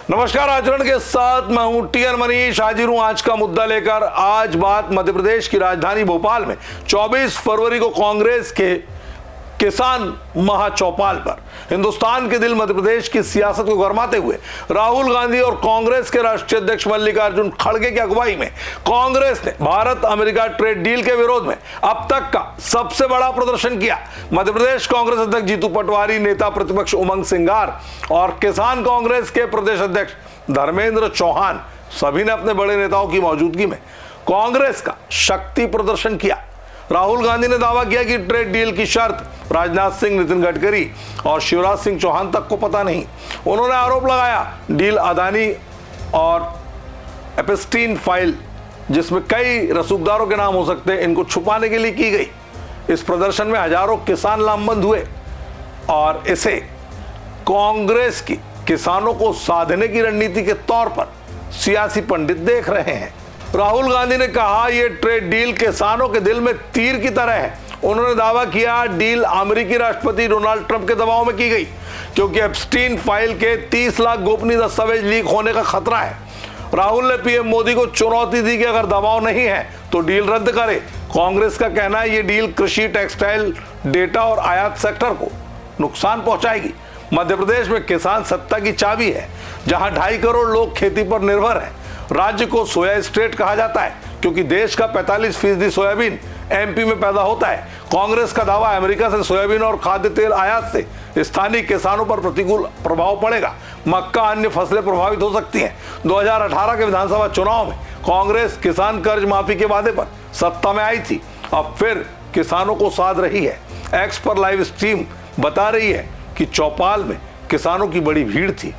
नमस्कार, आचरण के साथ मैं हूं टीआर मनीष। हाजिर हूं आज का मुद्दा लेकर। आज बात मध्य प्रदेश की राजधानी भोपाल में 24 फरवरी को कांग्रेस के किसान महाचौपाल पर हिंदुस्तान के दिल मध्य प्रदेश की सियासत को गरमाते हुए राहुल गांधी और कांग्रेस के राष्ट्रीय अध्यक्ष मल्लिकार्जुन खड़गे की अगुवाई में कांग्रेस ने भारत अमेरिका ट्रेड डील के विरोध में अब तक का सबसे बड़ा प्रदर्शन किया। मध्य प्रदेश कांग्रेस अध्यक्ष जीतू पटवारी, नेता प्रतिपक्ष उमंग सिंगार और किसान कांग्रेस के प्रदेश अध्यक्ष धर्मेंद्र चौहान सभी ने अपने बड़े नेताओं की मौजूदगी में कांग्रेस का शक्ति प्रदर्शन किया। राहुल गांधी ने दावा किया कि ट्रेड डील की शर्त राजनाथ सिंह, नितिन गडकरी और शिवराज सिंह चौहान तक को पता नहीं। उन्होंने आरोप लगाया डील अदानी और एपस्टीन फाइल, जिसमें कई रसूखदारों के नाम हो सकते हैं, इनको छुपाने के लिए की गई। इस प्रदर्शन में हजारों किसान लामबंद हुए और इसे कांग्रेस की किसानों को साधने की रणनीति के तौर पर सियासी पंडित देख रहे हैं। राहुल गांधी ने कहा यह ट्रेड डील किसानों के दिल में तीर की तरह है। उन्होंने दावा किया डील अमेरिकी राष्ट्रपति डोनाल्ड ट्रंप के दबाव में की गई, क्योंकि एप्स्टीन फाइल के 30 लाख गोपनीय दस्तावेज लीक होने का खतरा है। राहुल ने पीएम मोदी को चुनौती दी कि अगर दबाव नहीं है तो डील रद्द करे। कांग्रेस का कहना है यह डील कृषि, टेक्सटाइल, डेटा और आयात सेक्टर को नुकसान पहुंचाएगी। मध्य प्रदेश में किसान सत्ता की चाबी है, जहां 2.5 करोड़ लोग खेती पर निर्भर हैं। राज्य को सोया स्टेट कहा जाता है, क्योंकि देश का 45% सोयाबीन एमपी में पैदा होता है। कांग्रेस का दावा अमेरिका से सोयाबीन और खाद्य तेल आयात से स्थानीय किसानों पर प्रतिकूल प्रभाव पड़ेगा। मक्का, अन्य फसलें प्रभावित हो सकती हैं। 2018 के विधानसभा चुनाव में कांग्रेस किसान कर्ज माफी के वादे पर सत्ता में आई थी, अब फिर किसानों को साध रही है। एक्स पर लाइव स्ट्रीम बता रही है कि चौपाल में किसानों की बड़ी भीड़ थी।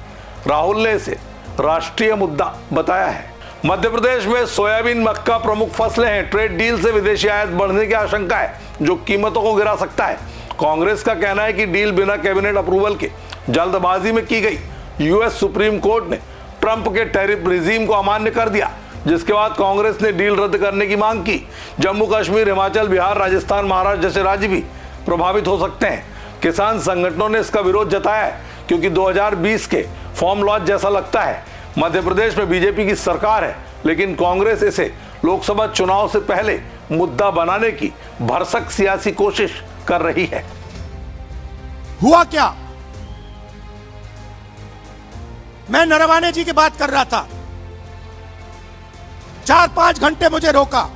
राहुल ने इसे राष्ट्रीय मुद्दा बताया है। मध्य प्रदेश में सोयाबीन, मक्का प्रमुख फसलें हैं। ट्रेड डील से विदेशी आयात बढ़ने की आशंका है, जो कीमतों को गिरा सकता है। कांग्रेस का कहना है कि डील बिना कैबिनेट अप्रूवल के जल्दबाजी में की गई। यूएस सुप्रीम कोर्ट ने ट्रंप के टैरिफ रिजीम को अमान्य कर दिया, जिसके बाद कांग्रेस ने डील रद्द करने की मांग की। जम्मू कश्मीर, हिमाचल, बिहार, राजस्थान, महाराष्ट्र जैसे राज्य भी प्रभावित हो सकते हैं। किसान संगठनों ने इसका विरोध जताया है, क्योंकि 2020 के फॉर्म लॉज जैसा लगता है। मध्य प्रदेश में बीजेपी की सरकार है, लेकिन कांग्रेस इसे लोकसभा चुनाव से पहले मुद्दा बनाने की भरसक सियासी कोशिश कर रही है। हुआ क्या? मैं नरवाने जी की बात कर रहा था, 4-5 घंटे मुझे रोका,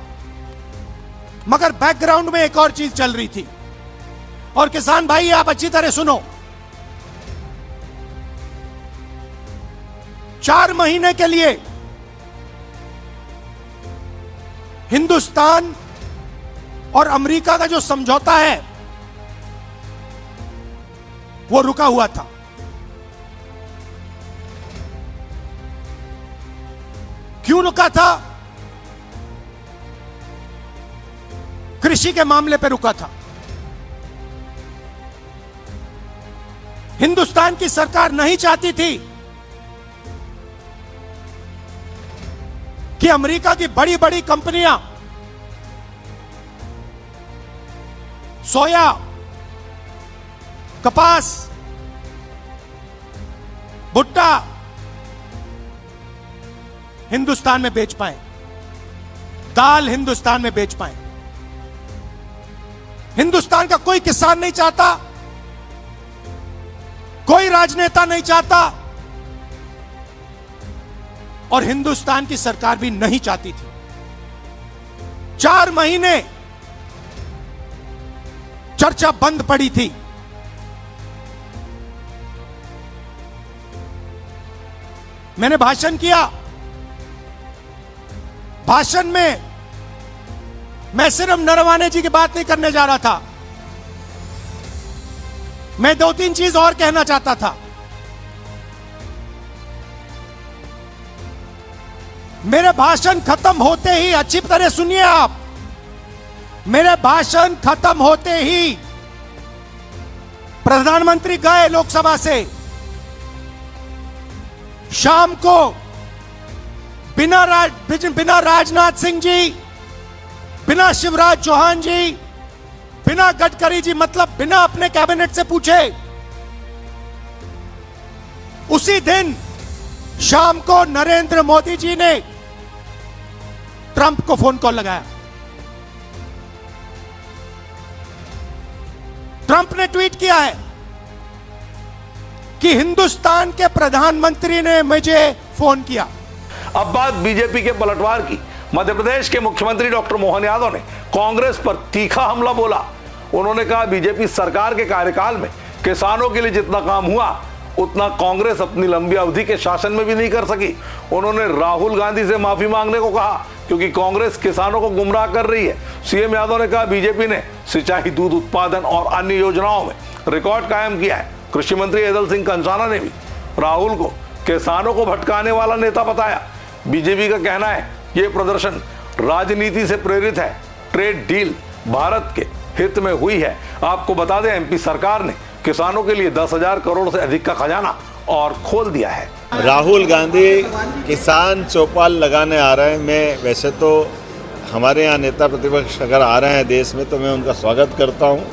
मगर बैकग्राउंड में एक और चीज चल रही थी। और किसान भाई, आप अच्छी तरह सुनो, 4 महीने के लिए हिंदुस्तान और अमेरिका का जो समझौता है वो रुका हुआ था। क्यों रुका था? कृषि के मामले पर रुका था। हिंदुस्तान की सरकार नहीं चाहती थी कि अमेरिका की बड़ी बड़ी कंपनियां सोया, कपास, भुट्टा हिंदुस्तान में बेच पाए, दाल हिंदुस्तान में बेच पाए। हिंदुस्तान का कोई किसान नहीं चाहता, कोई राजनेता नहीं चाहता, और हिंदुस्तान की सरकार भी नहीं चाहती थी। 4 महीने चर्चा बंद पड़ी थी। मैंने भाषण किया। भाषण में मैं सिर्फ नरवाने जी की बात नहीं करने जा रहा था, मैं 2-3 चीज और कहना चाहता था। मेरे भाषण खत्म होते ही, अच्छी तरह सुनिए आप, मेरे भाषण खत्म होते ही प्रधानमंत्री गए लोकसभा से। शाम को बिना राजनाथ सिंह जी, बिना शिवराज चौहान जी, बिना गडकरी जी, मतलब बिना अपने कैबिनेट से पूछे, उसी दिन शाम को नरेंद्र मोदी जी ने ट्रंप को फोन कॉल लगाया। ट्रंप ने ट्वीट किया है कि हिंदुस्तान के प्रधानमंत्री ने मुझे फोन किया। अब बात बीजेपी के पलटवार की। मध्य प्रदेश के मुख्यमंत्री डॉक्टर मोहन यादव ने कांग्रेस पर तीखा हमला बोला। उन्होंने कहा बीजेपी सरकार के कार्यकाल में किसानों के लिए जितना काम हुआ उतना कांग्रेस अपनी लंबी अवधि के शासन में भी नहीं कर सकी। उन्होंने राहुल गांधी से माफी मांगने को कहा क्योंकि कांग्रेस किसानों को गुमराह कर रही है। सीएम यादव ने कहा बीजेपी ने सिंचाई, दूध उत्पादन और अन्य योजनाओं में रिकॉर्ड कायम किया है। कृषि मंत्री एदल सिंह कंसाना ने भी राहुल को किसानों को भटकाने वाला नेता बताया। बीजेपी का कहना है ये प्रदर्शन राजनीति से प्रेरित है। ट्रेड डील भारत के हित में हुई है। आपको बता दें एमपी सरकार ने किसानों के लिए 10,000 करोड़ से अधिक का खजाना और खोल दिया है। राहुल गांधी किसान चौपाल लगाने आ रहे हैं। मैं वैसे तो हमारे यहाँ नेता प्रतिपक्ष अगर आ रहे हैं देश में तो मैं उनका स्वागत करता हूँ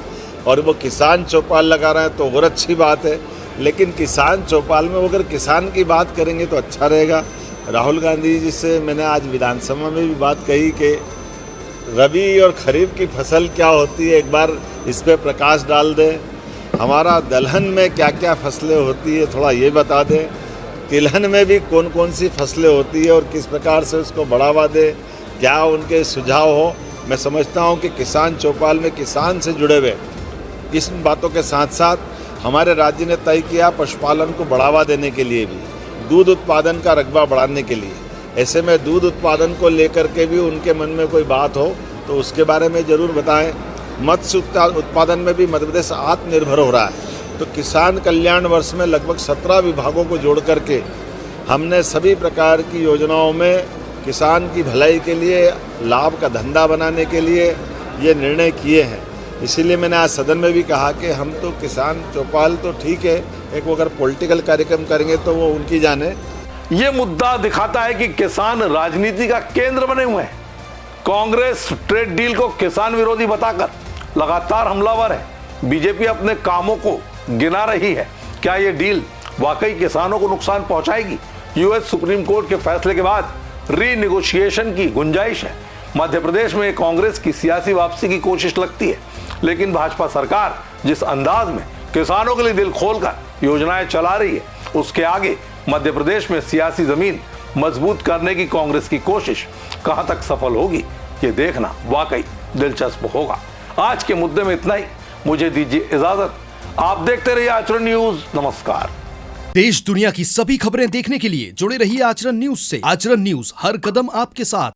और वो किसान चौपाल लगा रहे हैं तो और अच्छी बात है। लेकिन किसान चौपाल में अगर किसान की बात करेंगे तो अच्छा रहेगा। राहुल गांधी जी से मैंने आज विधानसभा में भी बात कही कि रबी और खरीफ की फसल क्या होती है, एक बार इस पर प्रकाश डाल दें। हमारा दलहन में क्या क्या फसलें होती है थोड़ा ये बता दें। तिलहन में भी कौन कौन सी फसलें होती है और किस प्रकार से उसको बढ़ावा दें, क्या उनके सुझाव हो। मैं समझता हूँ कि किसान चौपाल में किसान से जुड़े हुए इस बातों के साथ साथ हमारे राज्य ने तय किया पशुपालन को बढ़ावा देने के लिए भी, दूध उत्पादन का रकबा बढ़ाने के लिए। ऐसे में दूध उत्पादन को लेकर के भी उनके मन में कोई बात हो तो उसके बारे में ज़रूर बताएं। मत्स्य उत्पादन में भी मध्य प्रदेश आत्मनिर्भर हो रहा है। तो किसान कल्याण वर्ष में लगभग 17 विभागों को जोड़ करके हमने सभी प्रकार की योजनाओं में किसान की भलाई के लिए, लाभ का धंधा बनाने के लिए ये निर्णय किए हैं। इसीलिए मैंने आज सदन में भी कहा कि हम तो किसान चौपाल तो ठीक है, एक वो अगर पॉलिटिकल कार्यक्रम करेंगे तो वो उनकी जाने। ये मुद्दा दिखाता है कि किसान राजनीति का केंद्र बने हुए हैं। कांग्रेस ट्रेड डील को किसान विरोधी बताकर लगातार हमलावर है। बीजेपी अपने कामों को गिना रही है। क्या ये डील वाकई किसानों को नुकसान पहुंचाएगी? यूएस सुप्रीम कोर्ट के फैसले के बाद रीनिगोशिएशन की गुंजाइश है। मध्य प्रदेश में कांग्रेस की सियासी वापसी की कोशिश लगती है, लेकिन भाजपा सरकार जिस अंदाज में किसानों के लिए दिल खोलकर योजनाएं चला रही है उसके आगे मध्य प्रदेश में सियासी जमीन मजबूत करने की कांग्रेस की कोशिश कहां तक सफल होगी ये देखना वाकई दिलचस्प होगा। आज के मुद्दे में इतना ही। मुझे दीजिए इजाजत। आप देखते रहिए आचरण न्यूज। नमस्कार। देश दुनिया की सभी खबरें देखने के लिए जुड़े रहिए आचरण न्यूज से। आचरण न्यूज हर कदम आपके साथ।